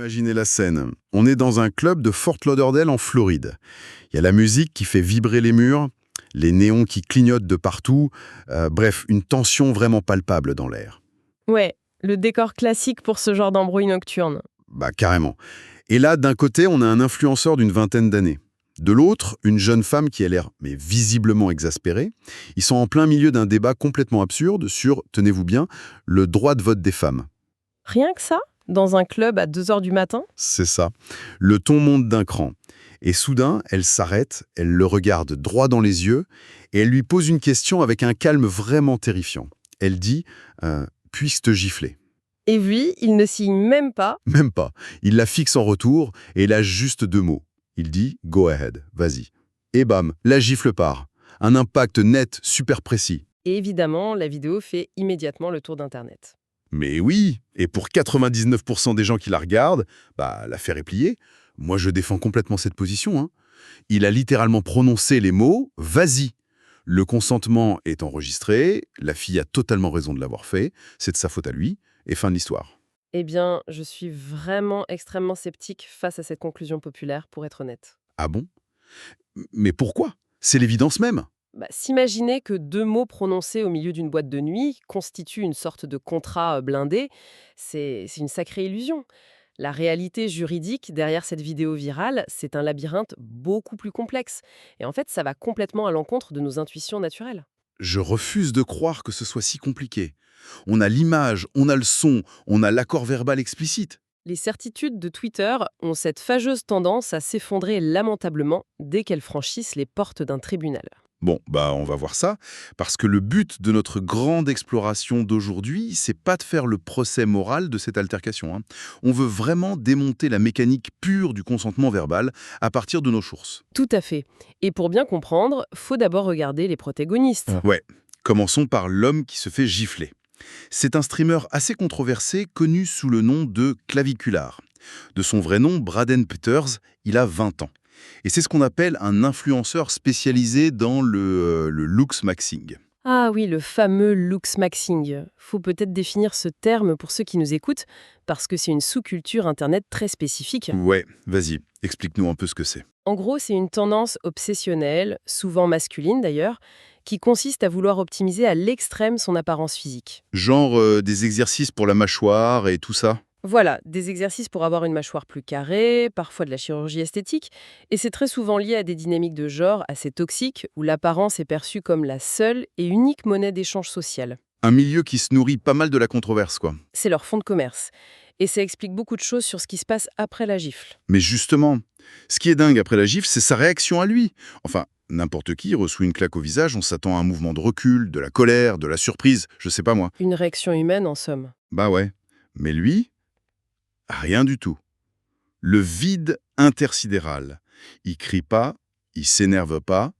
Imaginez la scène. On est dans un club de Fort Lauderdale en Floride. Il y a la musique qui fait vibrer les murs, les néons qui clignotent de partout. Bref, une tension vraiment palpable dans l'air. Ouais, le décor classique pour ce genre d'embrouille nocturne. Bah carrément. Et là, d'un côté, on a un influenceur d'une vingtaine d'années. De l'autre, une jeune femme qui a l'air mais visiblement exaspérée. Ils sont en plein milieu d'un débat complètement absurde sur, tenez-vous bien, le droit de vote des femmes. Rien que ça? Dans un club à 2 heures du matin? C'est ça. Le ton monte d'un cran. Et soudain, elle s'arrête, elle le regarde droit dans les yeux et elle lui pose une question avec un calme vraiment terrifiant. Elle dit Puis-je te gifler ?» Et lui, il ne signe même pas. Même pas. Il la fixe en retour et lâche juste 2 mots. Il dit « Go ahead, vas-y ». Et bam, la gifle part. Un impact net, super précis. Et évidemment, la vidéo fait immédiatement le tour d'Internet. Mais oui, et pour 99% des gens qui la regardent, bah l'affaire est pliée. Moi, je défends complètement cette position, hein. Il a littéralement prononcé les mots « vas-y ». Le consentement est enregistré, la fille a totalement raison de l'avoir fait, c'est de sa faute à lui, et fin de l'histoire. Eh bien, je suis vraiment extrêmement sceptique face à cette conclusion populaire, pour être honnête. Ah bon? Mais pourquoi? C'est l'évidence même. S'imaginer que 2 mots prononcés au milieu d'une boîte de nuit constituent une sorte de contrat blindé, c'est une sacrée illusion. La réalité juridique derrière cette vidéo virale, c'est un labyrinthe beaucoup plus complexe. Et en fait, ça va complètement à l'encontre de nos intuitions naturelles. Je refuse de croire que ce soit si compliqué. On a l'image, on a le son, on a l'accord verbal explicite. Les certitudes de Twitter ont cette fâcheuse tendance à s'effondrer lamentablement dès qu'elles franchissent les portes d'un tribunal. Bon, bah on va voir ça, parce que le but de notre grande exploration d'aujourd'hui, c'est pas de faire le procès moral de cette altercation, hein. On veut vraiment démonter la mécanique pure du consentement verbal à partir de nos sources. Tout à fait. Et pour bien comprendre, faut d'abord regarder les protagonistes. Ouais, commençons par l'homme qui se fait gifler. C'est un streamer assez controversé, connu sous le nom de Clavicular. De son vrai nom, Braden Peters, il a 20 ans. Et c'est ce qu'on appelle un influenceur spécialisé dans le looks-maxing. Ah oui, le fameux looks-maxing. Faut peut-être définir ce terme pour ceux qui nous écoutent, parce que c'est une sous-culture Internet très spécifique. Ouais, vas-y, explique-nous un peu ce que c'est. En gros, c'est une tendance obsessionnelle, souvent masculine d'ailleurs, qui consiste à vouloir optimiser à l'extrême son apparence physique. Genre des exercices pour la mâchoire et tout ça? Voilà, des exercices pour avoir une mâchoire plus carrée, parfois de la chirurgie esthétique, et c'est très souvent lié à des dynamiques de genre assez toxiques où l'apparence est perçue comme la seule et unique monnaie d'échange social. Un milieu qui se nourrit pas mal de la controverse, quoi. C'est leur fond de commerce. Et ça explique beaucoup de choses sur ce qui se passe après la gifle. Mais justement, ce qui est dingue après la gifle, c'est sa réaction à lui. Enfin, n'importe qui reçoit une claque au visage, on s'attend à un mouvement de recul, de la colère, de la surprise, je sais pas moi. Une réaction humaine en somme. Bah ouais. Mais lui, rien du tout. Le vide intersidéral. Il crie pas, il s'énerve pas,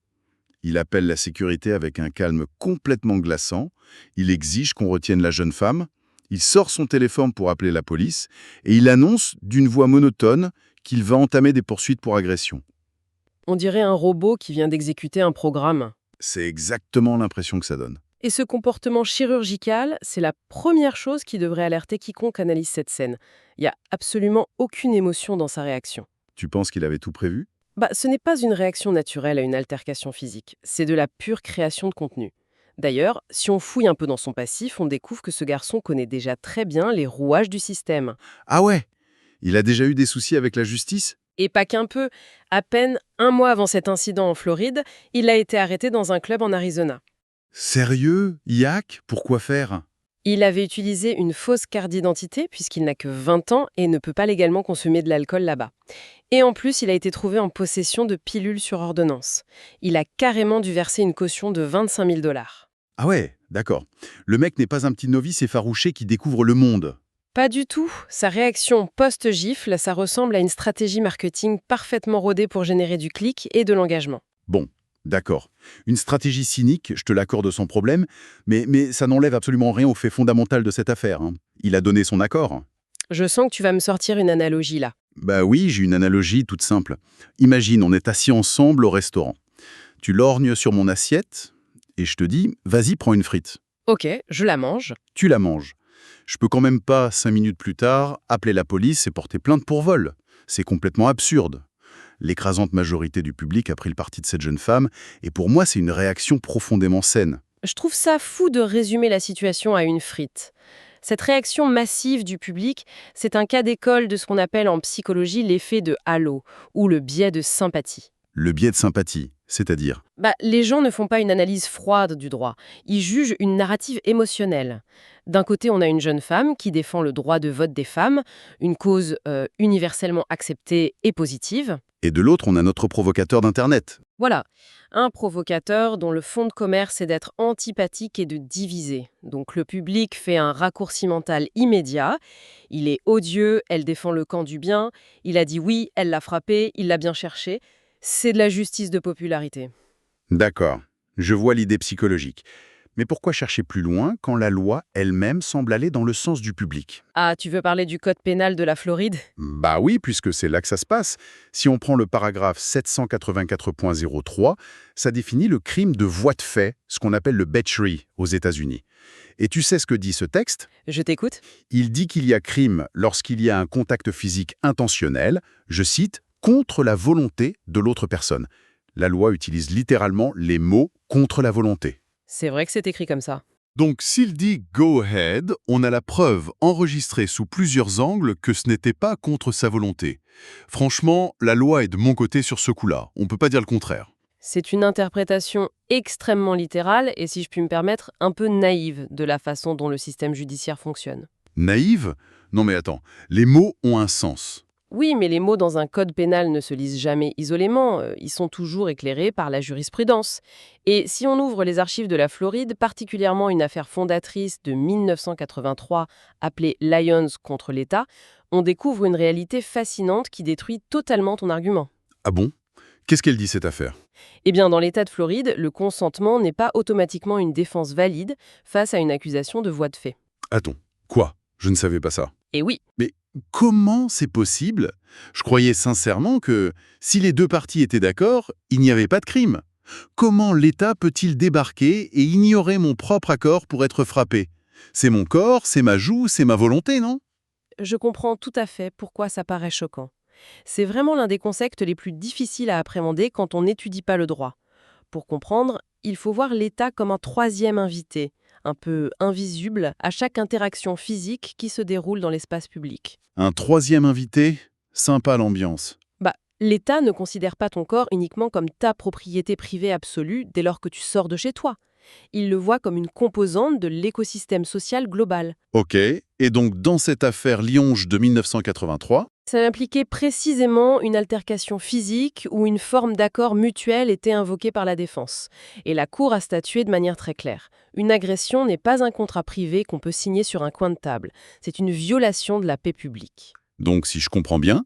il appelle la sécurité avec un calme complètement glaçant, il exige qu'on retienne la jeune femme, il sort son téléphone pour appeler la police, et il annonce d'une voix monotone qu'il va entamer des poursuites pour agression. On dirait un robot qui vient d'exécuter un programme. C'est exactement l'impression que ça donne. Et ce comportement chirurgical, c'est la première chose qui devrait alerter quiconque analyse cette scène. Il n'y a absolument aucune émotion dans sa réaction. Tu penses qu'il avait tout prévu? Ce n'est pas une réaction naturelle à une altercation physique, c'est de la pure création de contenu. D'ailleurs, si on fouille un peu dans son passif, on découvre que ce garçon connaît déjà très bien les rouages du système. Ah ouais? Il a déjà eu des soucis avec la justice? Et pas qu'un peu. À peine 1 mois avant cet incident en Floride, il a été arrêté dans un club en Arizona. Sérieux? Yak? Pourquoi faire? Il avait utilisé une fausse carte d'identité puisqu'il n'a que 20 ans et ne peut pas légalement consommer de l'alcool là-bas. Et en plus, il a été trouvé en possession de pilules sur ordonnance. Il a carrément dû verser une caution de 25 000 $. Ah ouais, d'accord. Le mec n'est pas un petit novice effarouché qui découvre le monde. Pas du tout. Sa réaction post-gifle, ça ressemble à une stratégie marketing parfaitement rodée pour générer du clic et de l'engagement. Bon, d'accord. Une stratégie cynique, je te l'accorde sans problème, mais ça n'enlève absolument rien au fait fondamental de cette affaire, hein. Il a donné son accord. Je sens que tu vas me sortir une analogie là. Bah oui, j'ai une analogie toute simple. Imagine, on est assis ensemble au restaurant. Tu lorgnes sur mon assiette et je te dis « vas-y, prends une frite ». Ok, je la mange. Tu la manges. Je peux quand même pas, 5 minutes plus tard, appeler la police et porter plainte pour vol. C'est complètement absurde. L'écrasante majorité du public a pris le parti de cette jeune femme, et pour moi, c'est une réaction profondément saine. Je trouve ça fou de résumer la situation à une frite. Cette réaction massive du public, c'est un cas d'école de ce qu'on appelle en psychologie l'effet de halo, ou le biais de sympathie. Le biais de sympathie, c'est-à-dire... Les gens ne font pas une analyse froide du droit, ils jugent une narrative émotionnelle. D'un côté, on a une jeune femme qui défend le droit de vote des femmes, une cause universellement acceptée et positive. Et de l'autre, on a notre provocateur d'Internet. Voilà, un provocateur dont le fond de commerce est d'être antipathique et de diviser. Donc le public fait un raccourci mental immédiat. Il est odieux, elle défend le camp du bien. Il a dit oui, elle l'a frappé, il l'a bien cherché. C'est de la justice de popularité. D'accord, je vois l'idée psychologique. Mais pourquoi chercher plus loin quand la loi elle-même semble aller dans le sens du public? Ah, tu veux parler du code pénal de la Floride? Bah oui, puisque c'est là que ça se passe. Si on prend le paragraphe 784.03, ça définit le crime de voie de fait, ce qu'on appelle le battery aux États-Unis. Et tu sais ce que dit ce texte? Je t'écoute. Il dit qu'il y a crime lorsqu'il y a un contact physique intentionnel, je cite, contre la volonté de l'autre personne. La loi utilise littéralement les mots contre la volonté. C'est vrai que c'est écrit comme ça. Donc s'il dit « go ahead », on a la preuve enregistrée sous plusieurs angles que ce n'était pas contre sa volonté. Franchement, la loi est de mon côté sur ce coup-là. On ne peut pas dire le contraire. C'est une interprétation extrêmement littérale et, si je puis me permettre, un peu naïve de la façon dont le système judiciaire fonctionne. Naïve? Non mais attends, les mots ont un sens. Oui, mais les mots dans un code pénal ne se lisent jamais isolément, ils sont toujours éclairés par la jurisprudence. Et si on ouvre les archives de la Floride, particulièrement une affaire fondatrice de 1983 appelée Lyons contre l'État, on découvre une réalité fascinante qui détruit totalement ton argument. Ah bon? Qu'est-ce qu'elle dit cette affaire? Eh bien, dans l'État de Floride, le consentement n'est pas automatiquement une défense valide face à une accusation de voie de fait. Attends, quoi? Je ne savais pas ça. Et oui, Mais comment c'est possible? Je croyais sincèrement que si les deux parties étaient d'accord, il n'y avait pas de crime. Comment l'État peut-il débarquer et ignorer mon propre accord pour être frappé? C'est mon corps, c'est ma joue, c'est ma volonté, non? je comprends tout à fait pourquoi ça paraît choquant. C'est vraiment l'un des concepts les plus difficiles à appréhender quand on n'étudie pas le droit. Pour comprendre, il faut voir l'État comme un troisième invité, un peu invisible, à chaque interaction physique qui se déroule dans l'espace public. Un troisième invité? Sympa l'ambiance. L'État ne considère pas ton corps uniquement comme ta propriété privée absolue dès lors que tu sors de chez toi. Il le voit comme une composante de l'écosystème social global. Ok, et donc dans cette affaire Lionge de 1983, Ça impliquait précisément une altercation physique où une forme d'accord mutuel était invoquée par la défense. Et la Cour a statué de manière très claire. Une agression n'est pas un contrat privé qu'on peut signer sur un coin de table. C'est une violation de la paix publique. donc si je comprends bien,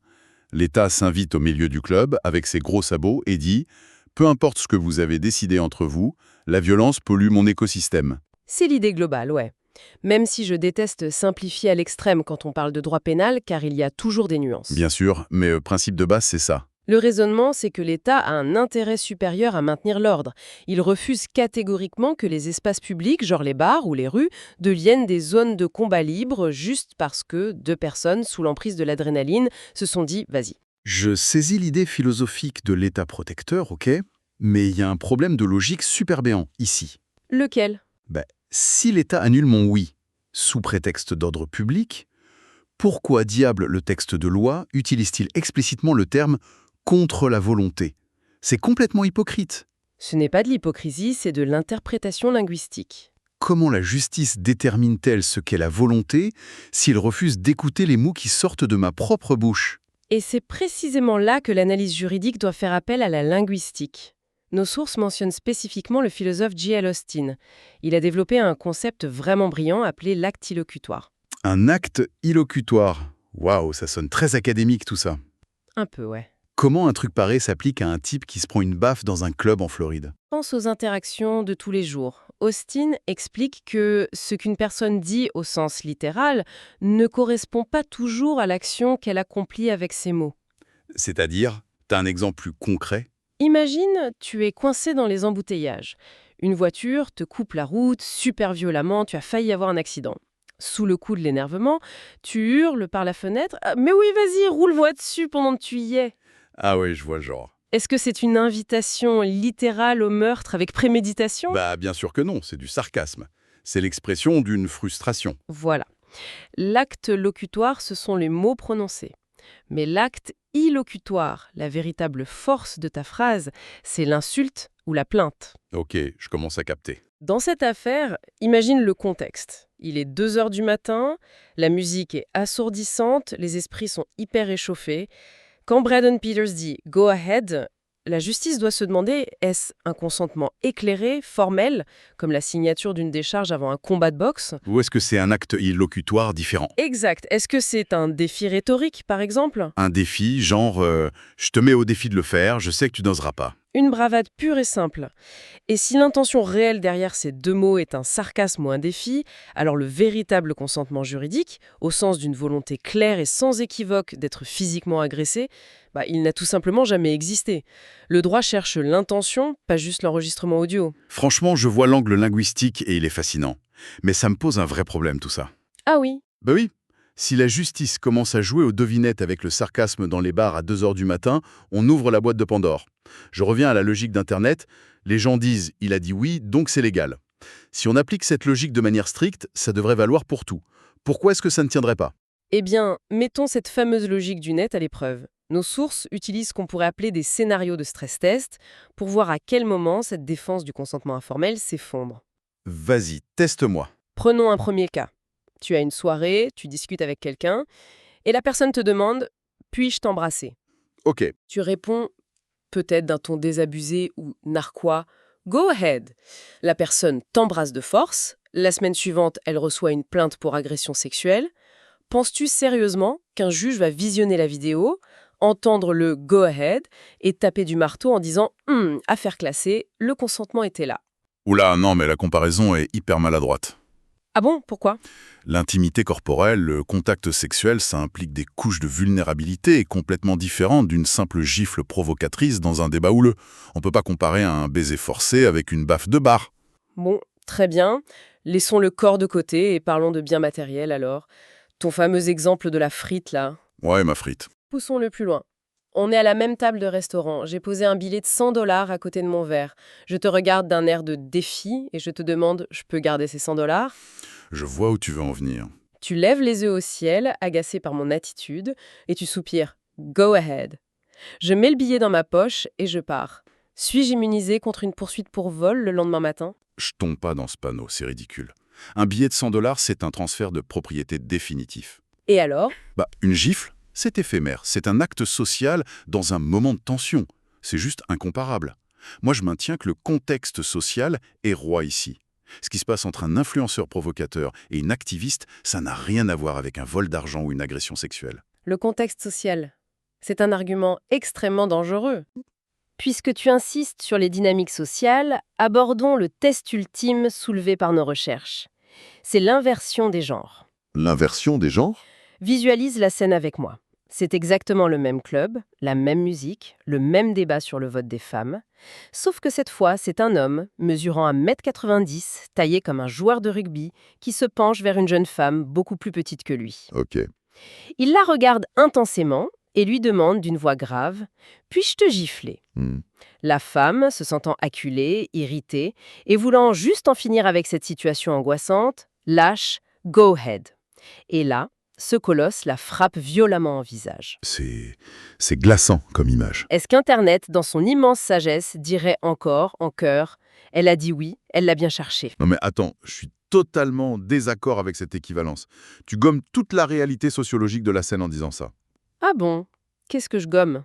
l'État s'invite au milieu du club avec ses gros sabots et dit « Peu importe ce que vous avez décidé entre vous, la violence pollue mon écosystème ». C'est l'idée globale, ouais. Même si je déteste simplifier à l'extrême quand on parle de droit pénal, car il y a toujours des nuances. Bien sûr, mais principe de base, c'est ça. Le raisonnement, c'est que l'État a un intérêt supérieur à maintenir l'ordre. Il refuse catégoriquement que les espaces publics, genre les bars ou les rues, deviennent des zones de combat libre juste parce que deux personnes, sous l'emprise de l'adrénaline, se sont dit « vas-y ». Je saisis l'idée philosophique de l'État protecteur, ok, mais il y a un problème de logique super béant, ici. Lequel ? Si l'État annule mon oui, sous prétexte d'ordre public, pourquoi diable le texte de loi utilise-t-il explicitement le terme « contre la volonté » C'est complètement hypocrite. Ce n'est pas de l'hypocrisie, c'est de l'interprétation linguistique. Comment la justice détermine-t-elle ce qu'est la volonté s'il refuse d'écouter les mots qui sortent de ma propre bouche? Et c'est précisément là que l'analyse juridique doit faire appel à la linguistique. Nos sources mentionnent spécifiquement le philosophe J.L. Austin. Il a développé un concept vraiment brillant appelé l'acte illocutoire. Un acte illocutoire. Waouh, ça sonne très académique tout ça. Un peu, ouais. Comment un truc pareil s'applique à un type qui se prend une baffe dans un club en Floride? Pense aux interactions de tous les jours. Austin explique que ce qu'une personne dit au sens littéral ne correspond pas toujours à l'action qu'elle accomplit avec ses mots. C'est-à-dire, t'as un exemple plus concret? Imagine, tu es coincé dans les embouteillages. Une voiture te coupe la route super violemment, tu as failli avoir un accident. Sous le coup de l'énervement, tu hurles par la fenêtre. Ah, mais oui, vas-y, roule-moi dessus pendant que tu y es. Ah oui, je vois le genre. Est-ce que c'est une invitation littérale au meurtre avec préméditation? Bah bien sûr que non, c'est du sarcasme. C'est l'expression d'une frustration. Voilà. L'acte locutoire, ce sont les mots prononcés. Mais l'acte illocutoire, la véritable force de ta phrase, c'est l'insulte ou la plainte. Ok, je commence à capter. Dans cette affaire, imagine le contexte. Il est 2 heures du matin, la musique est assourdissante, les esprits sont hyper échauffés. Quand Braden Peters dit « go ahead », la justice doit se demander est-ce un consentement éclairé, formel, comme la signature d'une décharge avant un combat de boxe? Ou est-ce que c'est un acte illocutoire différent? Exact. Est-ce que c'est un défi rhétorique, par exemple? Un défi, genre je te mets au défi de le faire, je sais que tu n'oseras pas. Une bravade pure et simple. Et si l'intention réelle derrière ces 2 mots est un sarcasme ou un défi, alors le véritable consentement juridique, au sens d'une volonté claire et sans équivoque d'être physiquement agressé, il n'a tout simplement jamais existé. Le droit cherche l'intention, pas juste l'enregistrement audio. Franchement, je vois l'angle linguistique et il est fascinant. Mais ça me pose un vrai problème tout ça. Ah oui, Bah oui, si la justice commence à jouer aux devinettes avec le sarcasme dans les bars à 2 heures du matin, on ouvre la boîte de Pandore. Je reviens à la logique d'Internet, les gens disent « il a dit oui, donc c'est légal ». Si on applique cette logique de manière stricte, ça devrait valoir pour tout. Pourquoi est-ce que ça ne tiendrait pas? eh bien, mettons cette fameuse logique du net à l'épreuve. Nos sources utilisent ce qu'on pourrait appeler des scénarios de stress test pour voir à quel moment cette défense du consentement informel s'effondre. Vas-y, teste-moi. Prenons un premier cas. Tu as une soirée, tu discutes avec quelqu'un, et la personne te demande « puis-je t'embrasser ?» Ok, Tu réponds, peut-être d'un ton désabusé ou narquois, « go ahead ». La personne t'embrasse de force, la semaine suivante, elle reçoit une plainte pour agression sexuelle. Penses-tu sérieusement qu'un juge va visionner la vidéo, entendre le « go ahead » et taper du marteau en disant « affaire classée, le consentement était là ». Oula, non, mais la comparaison est hyper maladroite. Ah bon, pourquoi? L'intimité corporelle, le contact sexuel, ça implique des couches de vulnérabilité complètement différentes d'une simple gifle provocatrice dans un débat houleux. On peut pas comparer un baiser forcé avec une baffe de bar. Bon, très bien. Laissons le corps de côté et parlons de biens matériels alors. Ton fameux exemple de la frite, là. Ouais, ma frite. Poussons-le plus loin. On est à la même table de restaurant. J'ai posé un billet de 100 $ à côté de mon verre. Je te regarde d'un air de défi et je te demande, je peux garder ces 100 $? Je vois où tu veux en venir. Tu lèves les yeux au ciel, agacé par mon attitude, et tu soupires. Go ahead. Je mets le billet dans ma poche et je pars. Suis-je immunisé contre une poursuite pour vol le lendemain matin? Je tombe pas dans ce panneau, c'est ridicule. Un billet de 100 $, c'est un transfert de propriété définitif. Et alors? Une gifle, c'est éphémère. C'est un acte social dans un moment de tension. C'est juste incomparable. Moi, je maintiens que le contexte social est roi ici. Ce qui se passe entre un influenceur provocateur et une activiste, ça n'a rien à voir avec un vol d'argent ou une agression sexuelle. Le contexte social. C'est un argument extrêmement dangereux. Puisque tu insistes sur les dynamiques sociales, abordons le test ultime soulevé par nos recherches. C'est l'inversion des genres. L'inversion des genres? Visualise la scène avec moi. C'est exactement le même club, la même musique, le même débat sur le vote des femmes. Sauf que cette fois, c'est un homme, mesurant 1,90 m, taillé comme un joueur de rugby, qui se penche vers une jeune femme beaucoup plus petite que lui. Ok. Il la regarde intensément et lui demande d'une voix grave « Puis-je te gifler ?» La femme, se sentant acculée, irritée, et voulant juste en finir avec cette situation angoissante, lâche « Go ahead ». Et là, ce colosse la frappe violemment en visage. C'est glaçant comme image. Est-ce qu'Internet, dans son immense sagesse, dirait encore, en chœur, « Elle a dit oui, elle l'a bien cherché ». Non mais attends, je suis totalement en désaccord avec cette équivalence. Tu gommes toute la réalité sociologique de la scène en disant ça. Ah bon? Qu'est-ce que je gomme?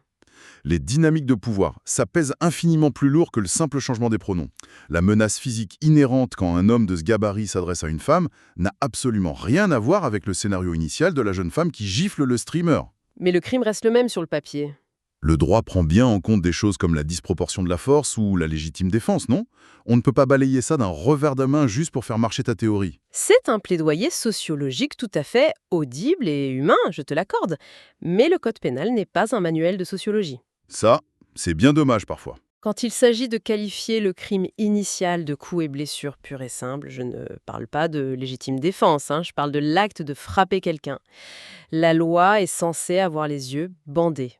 Les dynamiques de pouvoir, ça pèse infiniment plus lourd que le simple changement des pronoms. La menace physique inhérente quand un homme de ce gabarit s'adresse à une femme n'a absolument rien à voir avec le scénario initial de la jeune femme qui gifle le streamer. Mais le crime reste le même sur le papier. Le droit prend bien en compte des choses comme la disproportion de la force ou la légitime défense, non? On ne peut pas balayer ça d'un revers de main juste pour faire marcher ta théorie. C'est un plaidoyer sociologique tout à fait audible et humain, je te l'accorde. Mais le code pénal n'est pas un manuel de sociologie. Ça, c'est bien dommage parfois. Quand il s'agit de qualifier le crime initial de coups et blessures purs et simples, je ne parle pas de légitime défense, je parle de l'acte de frapper quelqu'un. La loi est censée avoir les yeux bandés.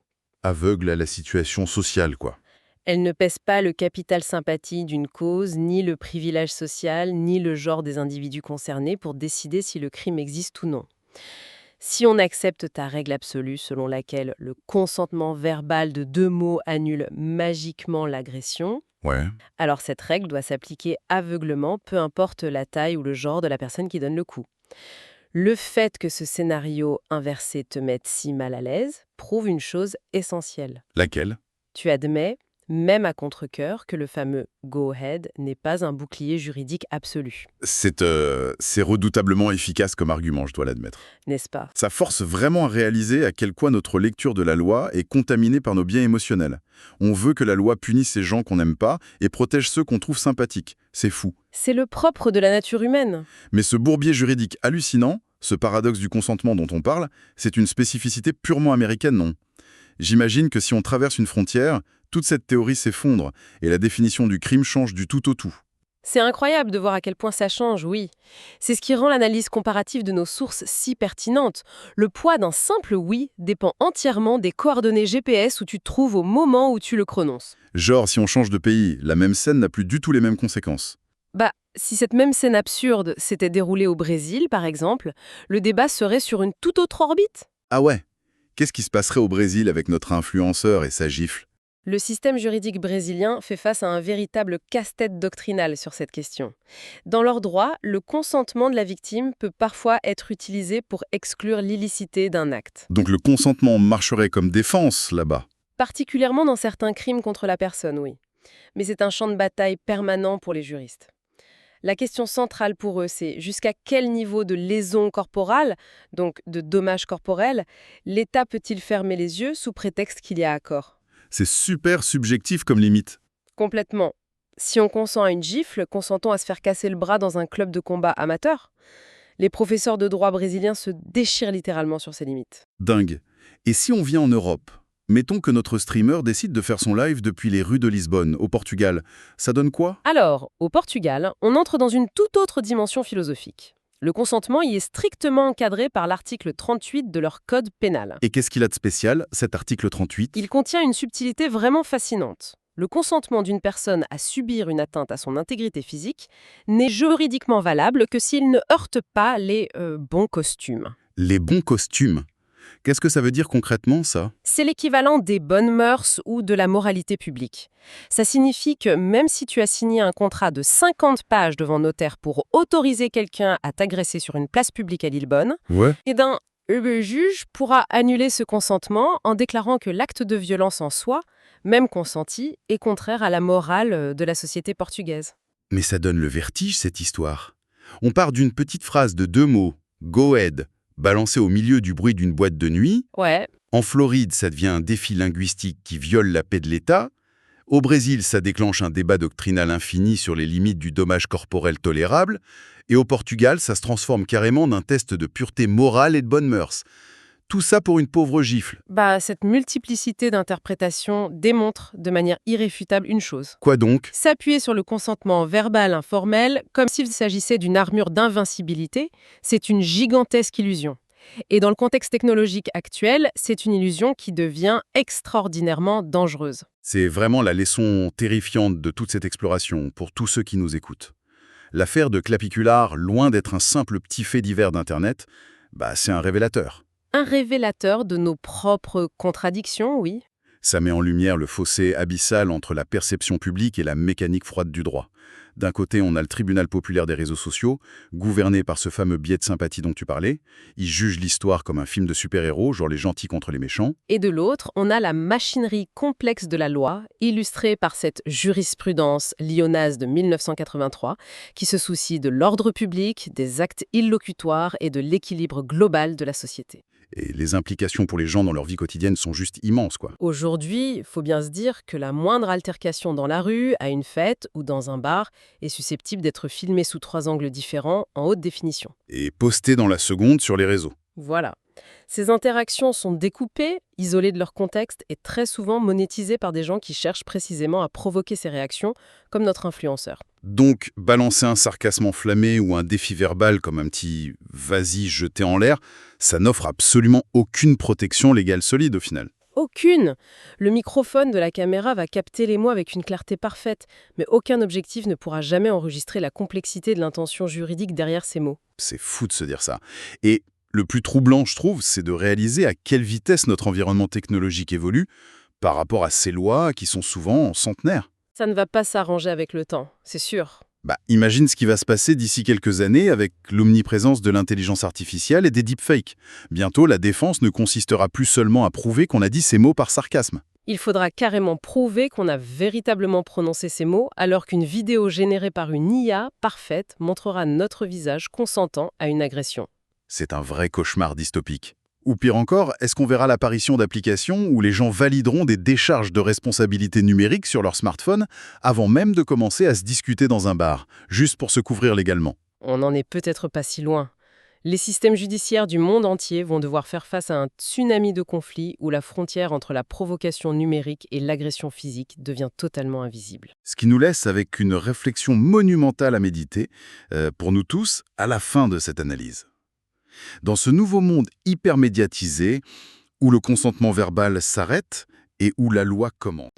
Aveugle à la situation sociale, quoi. Elle ne pèse pas le capital sympathie d'une cause, ni le privilège social, ni le genre des individus concernés pour décider si le crime existe ou non. Si on accepte ta règle absolue selon laquelle le consentement verbal de 2 mots annule magiquement l'agression, Ouais. alors cette règle doit s'appliquer aveuglément, peu importe la taille ou le genre de la personne qui donne le coup. Le fait que ce scénario inversé te mette si mal à l'aise prouve une chose essentielle. Laquelle? Tu admets, même à contre-cœur, que le fameux go ahead n'est pas un bouclier juridique absolu, C'est redoutablement efficace comme argument, je dois l'admettre. n'est-ce pas? Ça force vraiment à réaliser à quel point notre lecture de la loi est contaminée par nos biais émotionnels. On veut que la loi punisse ces gens qu'on n'aime pas et protège ceux qu'on trouve sympathiques. C'est fou. C'est le propre de la nature humaine. Mais ce bourbier juridique hallucinant, ce paradoxe du consentement dont on parle, c'est une spécificité purement américaine, non? J'imagine que si on traverse une frontière, toute cette théorie s'effondre et la définition du crime change du tout au tout. C'est incroyable de voir à quel point ça change, oui. C'est ce qui rend l'analyse comparative de nos sources si pertinente. Le poids d'un simple oui dépend entièrement des coordonnées GPS où tu te trouves au moment où tu le prononces. Genre, si on change de pays, la même scène n'a plus du tout les mêmes conséquences. Bah, si cette même scène absurde s'était déroulée au Brésil, par exemple, le débat serait sur une toute autre orbite. Ah ouais? Qu'est-ce qui se passerait au Brésil avec notre influenceur et sa gifle? Le système juridique brésilien fait face à un véritable casse-tête doctrinal sur cette question. Dans leur droit, le consentement de la victime peut parfois être utilisé pour exclure l'illicité d'un acte, Donc le consentement marcherait comme défense là-bas. particulièrement dans certains crimes contre la personne, oui. Mais c'est un champ de bataille permanent pour les juristes. La question centrale pour eux, c'est jusqu'à quel niveau de lésion corporelle, donc de dommage corporel, l'État peut-il fermer les yeux sous prétexte qu'il y a accord? C'est super subjectif comme limite. Complètement. Si on consent à une gifle, consentons à se faire casser le bras dans un club de combat amateur? Les professeurs de droit brésiliens se déchirent littéralement sur ces limites. Dingue. Et si on vient en Europe? Mettons que notre streamer décide de faire son live depuis les rues de Lisbonne, au Portugal. Ça donne quoi? Alors, au Portugal, on entre dans une toute autre dimension philosophique. Le consentement y est strictement encadré par l'article 38 de leur code pénal. Et qu'est-ce qu'il a de spécial, cet article 38? Il contient une subtilité vraiment fascinante. Le consentement d'une personne à subir une atteinte à son intégrité physique n'est juridiquement valable que s'il ne heurte pas les bons costumes. Les bons costumes. Qu'est-ce que ça veut dire concrètement, ça? C'est l'équivalent des bonnes mœurs ou de la moralité publique. Ça signifie que même si tu as signé un contrat de 50 pages devant notaire pour autoriser quelqu'un à t'agresser sur une place publique à Lisbonne, Ouais. eh bien, le juge pourra annuler ce consentement en déclarant que l'acte de violence en soi, même consenti, est contraire à la morale de la société portugaise. Mais ça donne le vertige, cette histoire. On part d'une petite phrase de 2 mots, go ahead, balancée au milieu du bruit d'une boîte de nuit. Ouais, En Floride, ça devient un défi linguistique qui viole la paix de l'État. Au Brésil, ça déclenche un débat doctrinal infini sur les limites du dommage corporel tolérable. Et au Portugal, ça se transforme carrément d'un test de pureté morale et de bonnes mœurs. Tout ça pour une pauvre gifle. cette multiplicité d'interprétations démontre de manière irréfutable une chose. Quoi donc? S'appuyer sur le consentement verbal informel, comme s'il s'agissait d'une armure d'invincibilité, c'est une gigantesque illusion. Et dans le contexte technologique actuel, c'est une illusion qui devient extraordinairement dangereuse. C'est vraiment la leçon terrifiante de toute cette exploration pour tous ceux qui nous écoutent. L'affaire de Clapiculard, loin d'être un simple petit fait divers d'Internet, c'est un révélateur. Un révélateur de nos propres contradictions, oui. Ça met en lumière le fossé abyssal entre la perception publique et la mécanique froide du droit. D'un côté, on a le tribunal populaire des réseaux sociaux, gouverné par ce fameux biais de sympathie dont tu parlais. Il juge l'histoire comme un film de super-héros, genre les gentils contre les méchants. Et de l'autre, on a la machinerie complexe de la loi, illustrée par cette jurisprudence lyonnaise de 1983, qui se soucie de l'ordre public, des actes illocutoires et de l'équilibre global de la société. Et les implications pour les gens dans leur vie quotidienne sont juste immenses, quoi. Aujourd'hui, il faut bien se dire que la moindre altercation dans la rue, à une fête ou dans un bar est susceptible d'être filmée sous 3 angles différents en haute définition. Et posté dans la seconde sur les réseaux. Voilà. Ces interactions sont découpées, isolées de leur contexte et très souvent monétisées par des gens qui cherchent précisément à provoquer ces réactions, comme notre influenceur. Donc, balancer un sarcasme enflammé ou un défi verbal comme un petit « vas-y, jeté en l'air », ça n'offre absolument aucune protection légale solide au final. Aucune. Le microphone de la caméra va capter les mots avec une clarté parfaite, mais aucun objectif ne pourra jamais enregistrer la complexité de l'intention juridique derrière ces mots. C'est fou de se dire ça. Et le plus troublant, je trouve, c'est de réaliser à quelle vitesse notre environnement technologique évolue par rapport à ces lois qui sont souvent centenaires. Ça ne va pas s'arranger avec le temps, c'est sûr. Imagine ce qui va se passer d'ici quelques années avec l'omniprésence de l'intelligence artificielle et des deepfakes. Bientôt, la défense ne consistera plus seulement à prouver qu'on a dit ces mots par sarcasme. Il faudra carrément prouver qu'on a véritablement prononcé ces mots, alors qu'une vidéo générée par une IA parfaite montrera notre visage consentant à une agression. C'est un vrai cauchemar dystopique. Ou pire encore, est-ce qu'on verra l'apparition d'applications où les gens valideront des décharges de responsabilité numérique sur leur smartphone avant même de commencer à se discuter dans un bar, juste pour se couvrir légalement? On n'en est peut-être pas si loin. Les systèmes judiciaires du monde entier vont devoir faire face à un tsunami de conflits où la frontière entre la provocation numérique et l'agression physique devient totalement invisible. Ce qui nous laisse avec une réflexion monumentale à méditer, pour nous tous, à la fin de cette analyse. Dans ce nouveau monde hyper médiatisé, où le consentement verbal s'arrête et où la loi commence.